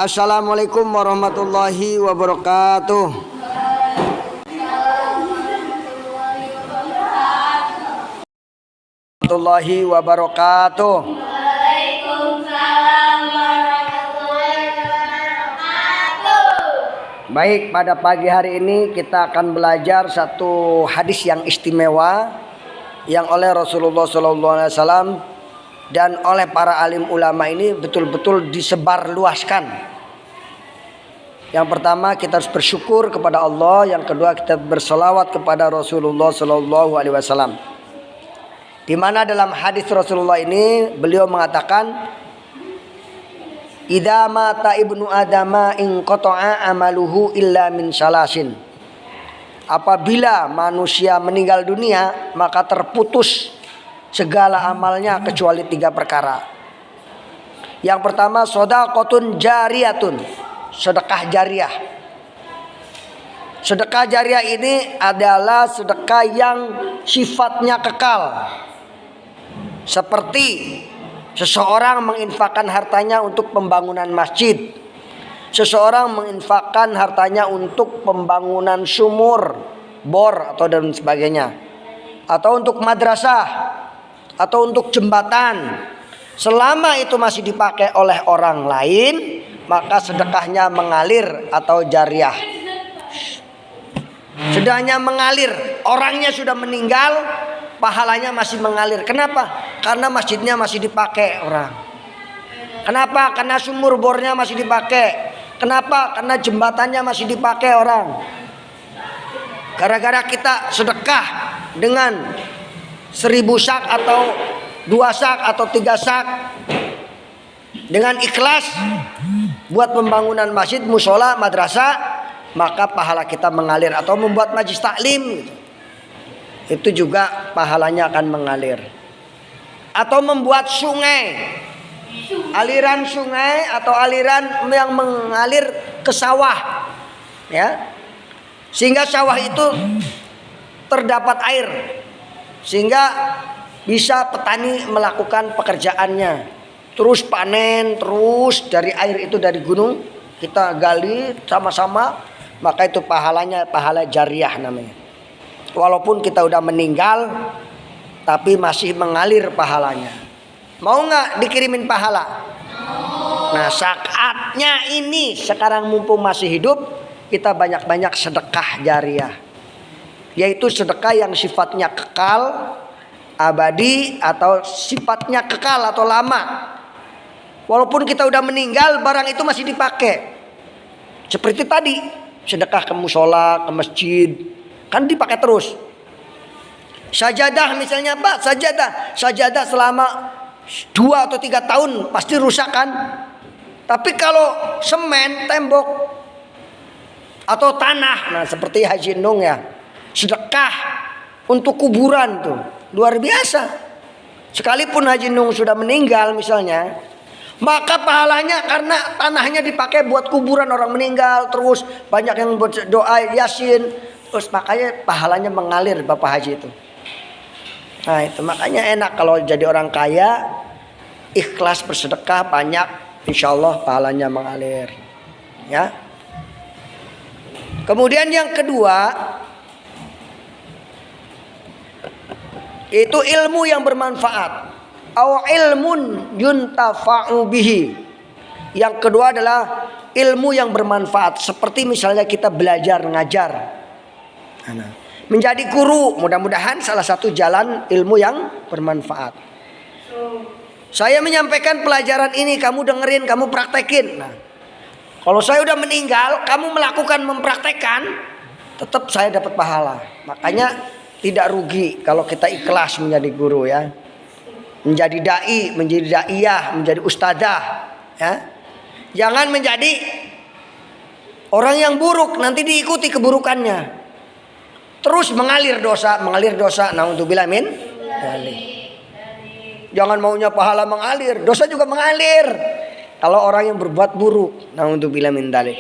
Assalamualaikum warahmatullahi wabarakatuh. Warahmatullahi wabarakatuh. Waalaikumsalam warahmatullahi wabarakatuh. Baik, pada pagi hari ini kita akan belajar satu hadis yang istimewa yang oleh Rasulullah SAW dan oleh para alim ulama ini betul-betul disebarluaskan. Yang pertama, kita harus bersyukur kepada Allah. Yang kedua, kita berselawat kepada Rasulullah SAW. Di mana dalam hadis Rasulullah ini beliau mengatakan, "Idza mata ibnu adama in qata'a amaluhu illa min salasin." Apabila manusia meninggal dunia, maka terputus segala amalnya kecuali 3 perkara. Yang pertama, shadaqatun jariyatun, sedekah jariah. Sedekah jariah ini adalah sedekah yang sifatnya kekal. Seperti seseorang menginfakkan hartanya untuk pembangunan masjid, seseorang menginfakkan hartanya untuk pembangunan sumur, bor atau dan sebagainya, atau untuk madrasah, atau untuk jembatan. Selama itu masih dipakai oleh orang lain, maka sedekahnya mengalir atau jariah. Sedekahnya mengalir, orangnya sudah meninggal, pahalanya masih mengalir. Kenapa? Karena masjidnya masih dipakai orang. Kenapa? Karena sumur bornya masih dipakai. Kenapa? Karena jembatannya masih dipakai orang. Gara-gara kita sedekah dengan 1000 sak atau 2 sak atau 3 sak dengan ikhlas buat pembangunan masjid, musola, madrasah, maka pahala kita mengalir. Atau membuat majlis taklim, itu juga pahalanya akan mengalir. Atau membuat sungai, aliran sungai atau aliran yang mengalir ke sawah, ya, sehingga sawah itu terdapat air, sehingga bisa petani melakukan pekerjaannya, terus panen, terus dari air itu dari gunung kita gali sama-sama, maka itu pahalanya pahala jariah namanya. Walaupun kita udah meninggal, tapi masih mengalir pahalanya. Mau nggak dikirimin pahala? Nah, saatnya ini sekarang mumpung masih hidup, kita banyak-banyak sedekah jariah, yaitu sedekah yang sifatnya kekal, abadi, atau sifatnya kekal atau lama. Walaupun kita udah meninggal, barang itu masih dipakai. Seperti tadi, sedekah ke musola, ke masjid, kan dipakai terus. Sajadah misalnya, Pak, sajadah selama 2 atau 3 tahun pasti rusak kan. Tapi kalau semen, tembok atau tanah, nah seperti Haji Nung ya, sedekah untuk kuburan tuh luar biasa. Sekalipun Haji Nung sudah meninggal misalnya, maka pahalanya karena tanahnya dipakai buat kuburan orang meninggal, terus banyak yang berdoa yasin, terus makanya pahalanya mengalir Bapak Haji itu. Nah itu makanya enak kalau jadi orang kaya, ikhlas bersedekah banyak, insya Allah pahalanya mengalir, ya. Kemudian yang kedua, yaitu ilmu yang bermanfaat, aw ilmun yuntafa'u bihi. Yang kedua adalah ilmu yang bermanfaat, seperti misalnya kita belajar ngajar, menjadi guru, mudah-mudahan salah satu jalan ilmu yang bermanfaat. Saya menyampaikan pelajaran ini, kamu dengerin, kamu praktekin. Nah, kalau saya udah meninggal, kamu melakukan, mempraktekkan, tetap saya dapat pahala. Makanya tidak rugi kalau kita ikhlas menjadi guru, ya, menjadi dai, menjadi daiyah, menjadi ustadzah, ya. Jangan menjadi orang yang buruk, nanti diikuti keburukannya. Terus mengalir dosa, naudzubillah min dzalik. Jangan maunya pahala mengalir, dosa juga mengalir. Kalau orang yang berbuat buruk, naudzubillah min dzalik.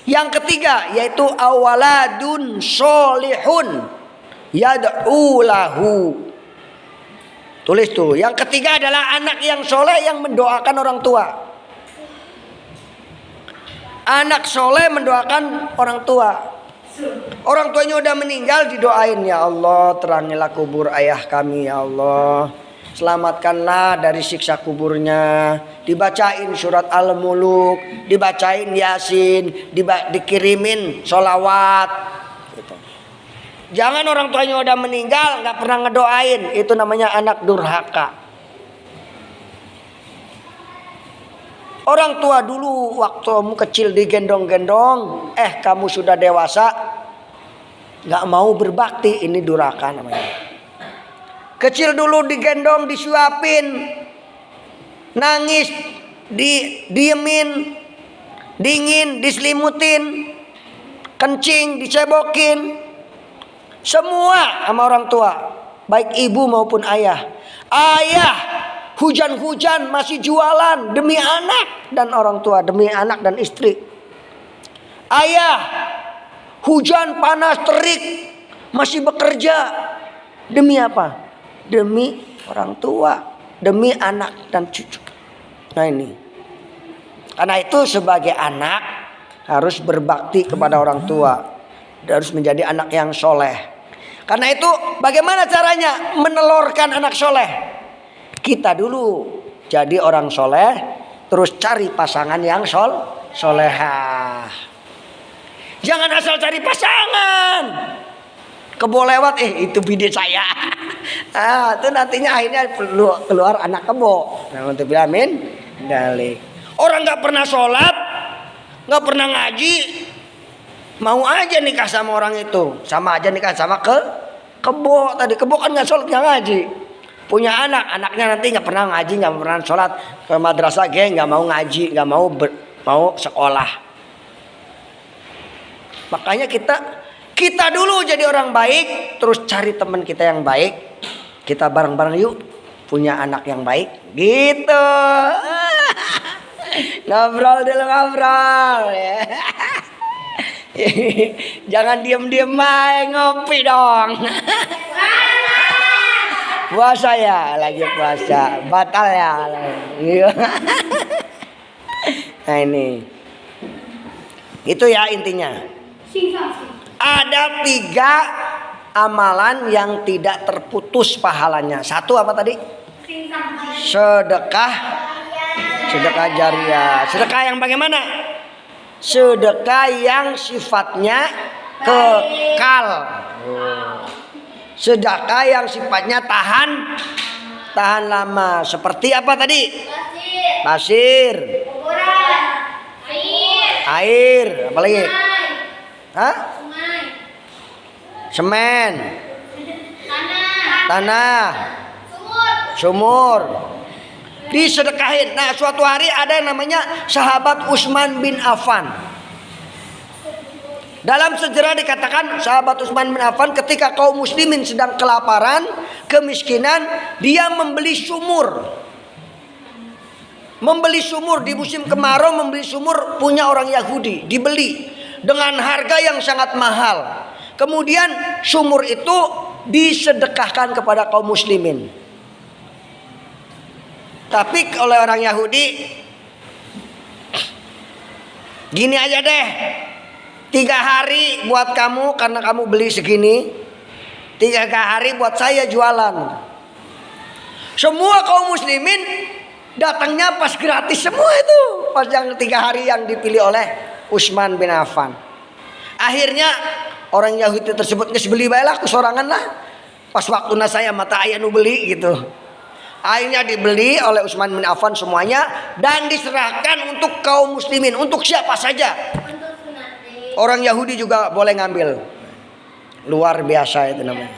Yang ketiga yaitu awaladun sholihun yad'u lahu. Tulis tuh. Yang ketiga adalah anak yang soleh yang mendoakan orang tua. Anak soleh mendoakan orang tua. Orang tuanya udah meninggal, didoain, ya Allah terangilah kubur ayah kami, ya Allah selamatkanlah dari siksa kuburnya. Dibacain surat Al-Muluk, dibacain Yasin, dikirimin sholawat gitu. Jangan orang tuanya udah meninggal nggak pernah ngedoain, itu namanya anak durhaka. Orang tua dulu waktu kamu kecil digendong-gendong, kamu sudah dewasa nggak mau berbakti, ini durhaka namanya. Kecil dulu digendong, disuapin, nangis, diemin, dingin, diselimutin, kencing, dicebokin, semua sama orang tua, baik ibu maupun ayah. Ayah hujan-hujan masih jualan demi anak dan orang tua, demi anak dan istri. Ayah hujan panas terik masih bekerja demi apa? Demi orang tua, demi anak dan cucu. Nah ini, karena itu sebagai anak harus berbakti kepada orang tua, harus menjadi anak yang soleh. Karena itu bagaimana caranya menelurkan anak soleh? Kita dulu jadi orang soleh, terus cari pasangan yang solehah. Jangan asal cari pasangan. Kebo lewat, itu bini saya. Itu nantinya akhirnya keluar anak kebo. Nah, untuk bilamin dalik. Orang nggak pernah sholat, nggak pernah ngaji, mau aja nikah sama orang itu, sama aja nikah sama kebo tadi. Kebo kan nggak sholat nggak ngaji. Punya anak, anaknya nanti nggak pernah ngaji, nggak pernah sholat, ke madrasah nggak mau ngaji, nggak mau sekolah. Makanya kita dulu jadi orang baik, terus cari teman kita yang baik. Kita bareng-bareng yuk punya anak yang baik. Gitu. Ngobrol dulu, ngobrol ya. Jangan diem-diem aja, ngopi dong. Puasa ya, lagi puasa. Batal ya. Nah ini. Itu ya intinya. Ada 3 amalan yang tidak terputus pahalanya. 1 apa tadi? Sedekah jariah. Sedekah yang bagaimana? Sedekah yang sifatnya kekal. Sedekah yang sifatnya tahan lama. Seperti apa tadi? Pasir. Air. Apa lagi? Semen. Tanah. Sumur. Disedekahin. Nah, suatu hari ada yang namanya sahabat Utsman bin Affan. Dalam sejarah dikatakan sahabat Utsman bin Affan ketika kaum muslimin sedang kelaparan, kemiskinan, dia membeli sumur. Membeli sumur di musim kemarau, membeli sumur punya orang Yahudi, dibeli dengan harga yang sangat mahal. Kemudian sumur itu disedekahkan kepada kaum muslimin. Tapi oleh orang Yahudi, gini aja deh, 3 hari buat kamu karena kamu beli segini, 3 hari buat saya jualan. Semua kaum muslimin datangnya pas gratis semua itu, pas yang 3 hari yang dipilih oleh Utsman bin Affan. Akhirnya orang Yahudi tersebut nges beli baiklah kesorangan lah. Pas waktu saya mata ayah nu beli gitu. Akhirnya dibeli oleh Utsman bin Affan semuanya dan diserahkan untuk kaum muslimin, untuk siapa saja. Orang Yahudi juga boleh ngambil. Luar biasa itu namanya.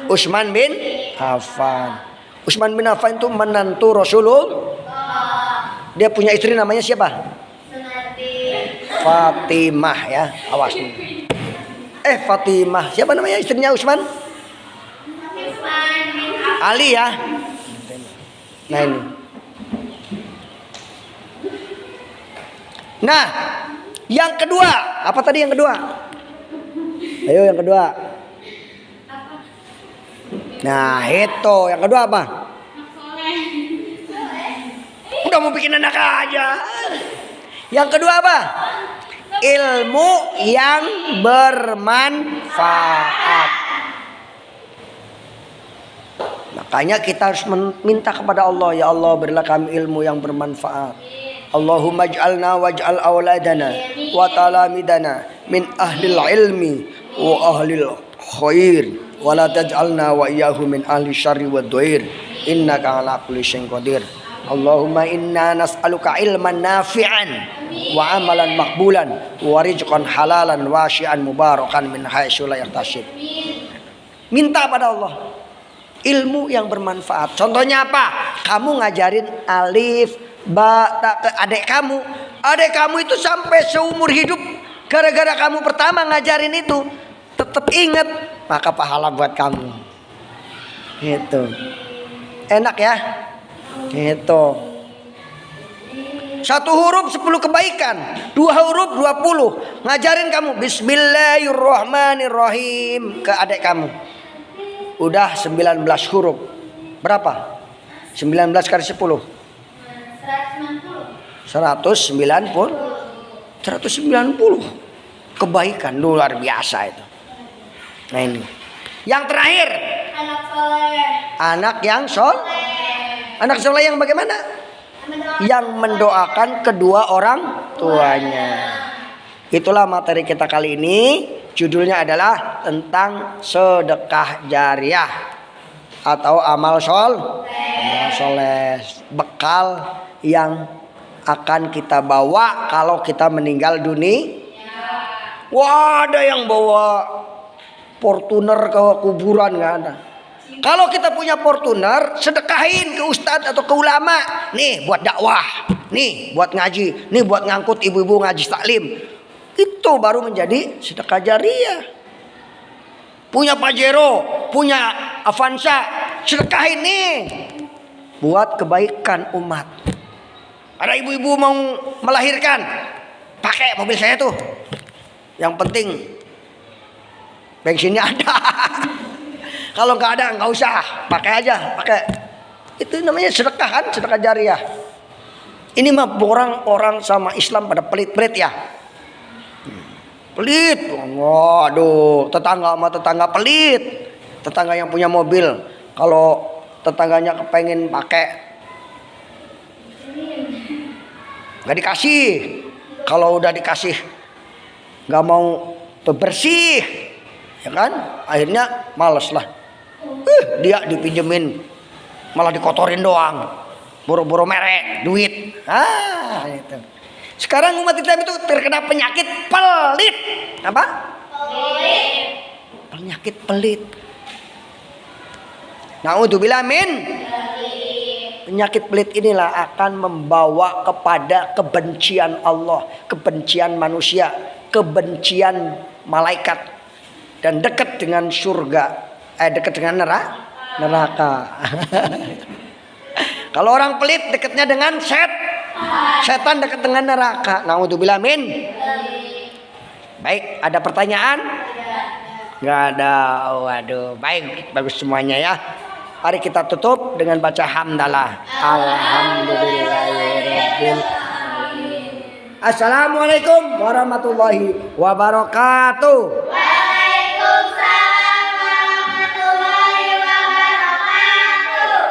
Utsman bin Affan. Utsman bin Affan itu menantu Rasulullah. Dia punya istri namanya siapa? Fatimah ya, awas nih. Fatimah. Siapa namanya istrinya Utsman? Ali ya. Nah ini. Nah, yang kedua, apa tadi yang kedua? Ayo yang kedua. Nah, itu yang kedua apa? Udah mau bikin anak aja. Yang kedua apa? ilmu yang bermanfaat. Makanya kita harus minta kepada Allah, ya Allah berilah kami ilmu yang bermanfaat. Allahumma ij'alna waj'al auladana wa talamidana min ahlil ilmi wa ahlil khair wa la taj'alna wa iyyahu min ahli syarri wad dhair innaka ala kulli syai'in qadir. Allahumma inna nas'aluka ilman nafi'an wa amalan maqbulan wa rizqan halalan wasi'an mubarakan min haitsu la yahtasib. Minta pada Allah ilmu yang bermanfaat. Contohnya apa? Kamu ngajarin alif, ba, ta ke adik kamu. Adik kamu itu sampai seumur hidup gara-gara kamu pertama ngajarin itu tetap ingat, maka pahala buat kamu. Gitu. Enak ya? Gitu. 1 huruf 10 kebaikan, 2 huruf 20. Ngajarin kamu Bismillahirrahmanirrahim ke adik kamu. Udah 19 huruf. Berapa? 19 kali 10. 190 kebaikan luar biasa itu. Nah ini. Yang terakhir, Anak soleh. anak yang anak soleh yang bagaimana? Yang mendoakan kedua orang tuanya. Itulah materi kita kali ini. Judulnya adalah tentang sedekah jariah atau amal soleh. Bekal yang akan kita bawa kalau kita meninggal dunia. Wah, ada yang bawa Fortuner ke kuburan, nggak ada. Kalau kita punya Fortuner, sedekahin ke ustadz atau ke ulama. Nih buat dakwah, nih buat ngaji, nih buat ngangkut ibu-ibu ngaji taklim. Itu baru menjadi sedekah jariah. Punya Pajero, punya Avanza, sedekahin nih buat kebaikan umat. Ada ibu-ibu mau melahirkan, pakai mobil saya tuh. Yang penting bensinnya ada. Kalau nggak ada nggak usah, pakai aja, pakai. Itu namanya sedekah kan, sedekah jariah. Ini mah orang sama Islam pada pelit-pelit ya. Pelit, waduh, tetangga sama tetangga pelit. Tetangga yang punya mobil, kalau tetangganya kepengen pakai, nggak dikasih. Kalau udah dikasih, nggak mau bersih, ya kan? Akhirnya males lah. Dia dipinjemin, malah dikotorin doang, buru-buru merek duit. Itu. Sekarang umat Islam itu terkena penyakit pelit. Apa? Pelit. Penyakit pelit. Na'udzubillah min. Penyakit pelit inilah akan membawa kepada kebencian Allah, kebencian manusia, kebencian malaikat, dan dekat dengan surga, dekat dengan neraka. Kalau orang pelit dekatnya dengan setan dekat dengan neraka. Na'udzubillah min. Baik, ada pertanyaan? Enggak ada. Waduh, baik, bagus semuanya ya. Mari kita tutup dengan baca hamdalah. Alhamdulillahirabbil alamin. Assalamualaikum warahmatullahi wabarakatuh. Waalaikumsalam warahmatullahi wabarakatuh.